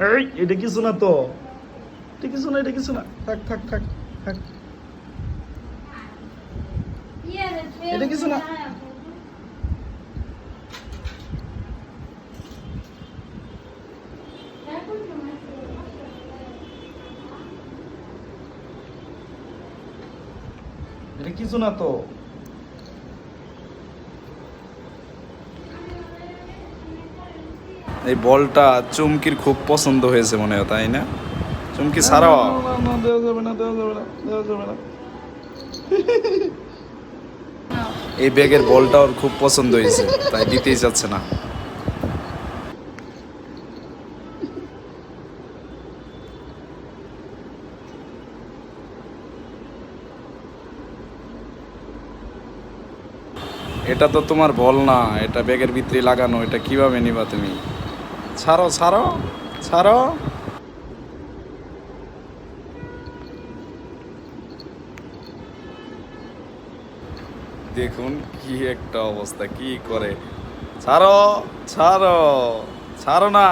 এই এটা কিছু না তো, এটা কিছু না, এটা কিছু না, থাক থাক থাক থাক, এটা কিছু না। এটা কিছু না তো। এই বলটা চুমকির খুব পছন্দ হয়েছে মনে হয়, তাই না? চুমকি ছাড়ো। না দেওয়া যাবে না, দেওয়া যাবে না, দেওয়া যাবে না। এই ব্যাগের বলটা ওর খুব পছন্দ হয়েছে, তাই দিতেই যাচ্ছে না। এটা তো তোমার বল না, এটা ব্যাগের ভিতরে লাগানো, এটা কিভাবে নিবা তুমি? ছাড়ো ছাড়ো ছাড়ো। দেখুন কি একটা অবস্থা, কি করে। ছাড়ো ছাড়ো ছাড়ো না।